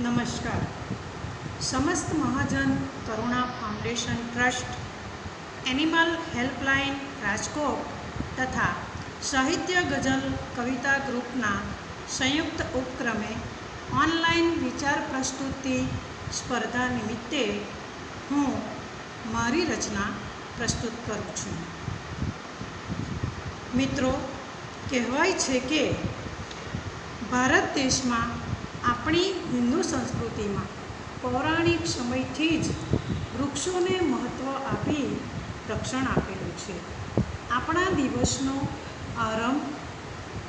નમસ્કાર. Samast Mahajan Karuna foundation trust, animal helpline Rajkot તથા સાહિત્ય ગઝલ કવિતા ગ્રુપના સંયુક્ત ઉપક્રમે ઓનલાઈન વિચાર પ્રસ્તુતિ સ્પર્ધા નિમિત્તે હું મારી રચના પ્રસ્તુત કરું છું. મિત્રો, કહેવાય છે કે ભારત દેશમાં આપણી હિન્દુ સંસ્કૃતિમાં પૌરાણિક સમયથી જ વૃક્ષોને મહત્ત્વ આપી રક્ષણ આપેલું છે. આપણા દિવસનો આરંભ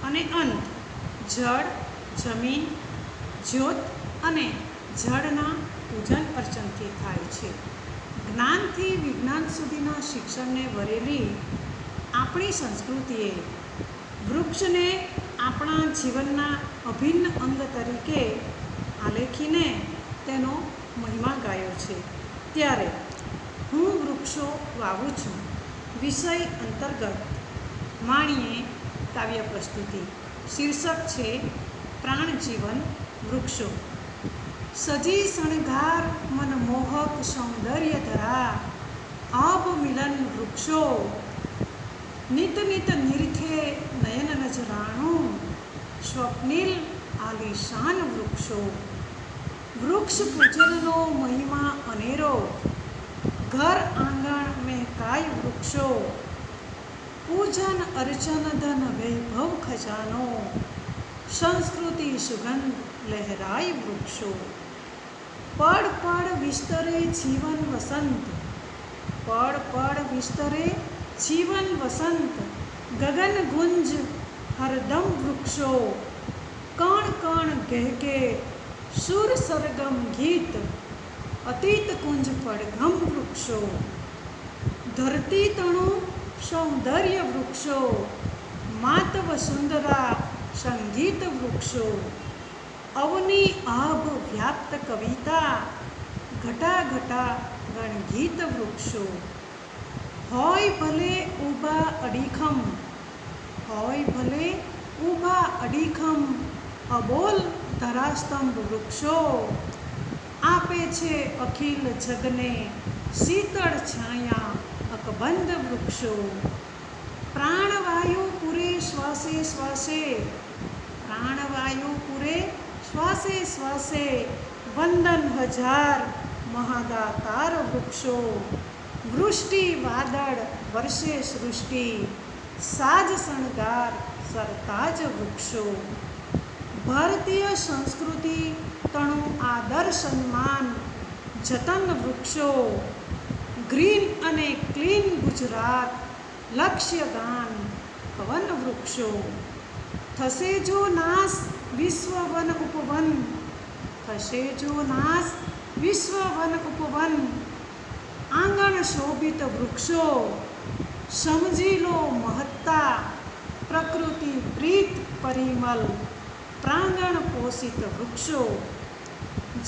અને અંત જળ, જમીન, જ્યોત અને જળના પૂજન અર્ચનથી થાય છે. જ્ઞાનથી વિજ્ઞાન સુધીના શિક્ષણને વરેલી આપણી સંસ્કૃતિએ વૃક્ષને આપણા જીવનના અભિન્ન અંગ તરીકે આલેખીને તેનો મહિમા ગાયો છે. ત્યારે હું વૃક્ષો વાવું છું વિષય અંતર્ગત માણીએ કાવ્ય પ્રસ્તુતિ. શીર્ષક છે પ્રાણજીવન વૃક્ષો. સજી શણગાર મનમોહક સૌંદર્ય ધરા આભ મિલન વૃક્ષો, નિત નિત નિરખે નયન નજરાણું સ્વપ્નિલ આલિશાન વૃક્ષો. વૃક્ષ પૂજનનો મહિમા અનેરો, ઘર આંગણ મહેકાય વૃક્ષો. પૂજન અર્ચન ધન વૈભવ ખજાનો, સંસ્કૃતિ સુગંધ લહેરાય વૃક્ષો. પળ પળ વિસ્તરે જીવન વસંત, પળ પળ વિસ્તરે જીવન વસંત. ગગન ગુંજ હરદમ વૃક્ષો, કણ કણ ગહેકે સુર સરગમ ગીત. અતીત કુંજ પડઘમ વૃક્ષો, ધરતી તણું સૌંદર્ય વૃક્ષો. માત વસુંધરા સંગીત વૃક્ષો, અવની આભ વ્યાપ્ત કવિતા. ઘટા ઘટા ગણગીત વૃક્ષો. હોય ભલે ઊભા અડીખમ, હોય ભલે ઊભા અડીખમ. અબોલ ધરાસ્તંભ વૃક્ષો, આપે છે અખિલ જગને શીતળ છાયા અકબંધ વૃક્ષો. પ્રાણવાયુ પૂરે શ્વાસે શ્વાસે, પ્રાણવાયુ પૂરે શ્વાસે શ્વાસે. વંદન હજાર મહાદાતાર વૃક્ષો. વૃષ્ટિ વાદળ વર્ષે સૃષ્ટિ, સાજ શણગાર સરતાજ વૃક્ષો. ભારતીય સંસ્કૃતિ તણું આદર સન્માન જતન વૃક્ષો. ગ્રીન અને ક્લીન ગુજરાત લક્ષ્ય ગાન કવન વૃક્ષો. થશે જો નાશ વિશ્વ વન ઉપવન, થશે જો નાશ વિશ્વ વન ઉપવન. આંગણ શોભિત વૃક્ષો, સમજી લો મહત્તા. પ્રકૃતિ પ્રીત પરિમલ, પ્રાંગણ પોષિત વૃક્ષો.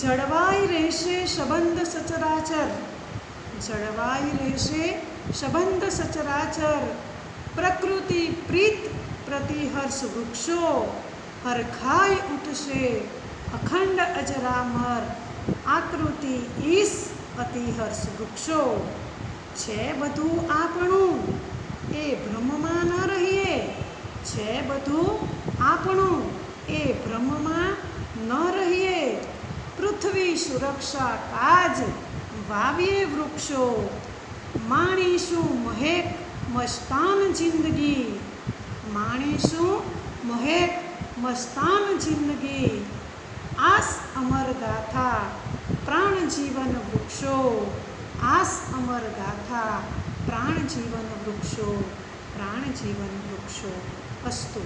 જળવાઈ રહેશે સંબંધ સચરાચર, જળવાઈ રહેશે સંબંધ સચરાચર. પ્રકૃતિ પ્રીત પ્રતિહર્ષ વૃક્ષો, હરખાઈ ઉઠશે અખંડ અજરામર. આકૃતિ ઈશ અતિહર્ષ વૃક્ષો. છે બધું આપણું એ ભ્રમમાં ન રહીએ, છે બધું આપણું એ ભ્રમમાં ન રહીએ. પૃથ્વી સુરક્ષા કાજ વાવીએ વૃક્ષો. માણીશું મહેક મસ્તાન જિંદગી, માણીશું મહેક મસ્તાન જિંદગી. આસ અમર ગાથા પ્રાણજીવન વૃક્ષો, આસ અમર ગાથા પ્રાણજીવન વૃક્ષો, પ્રાણજીવન વૃક્ષો. અસ્તુ.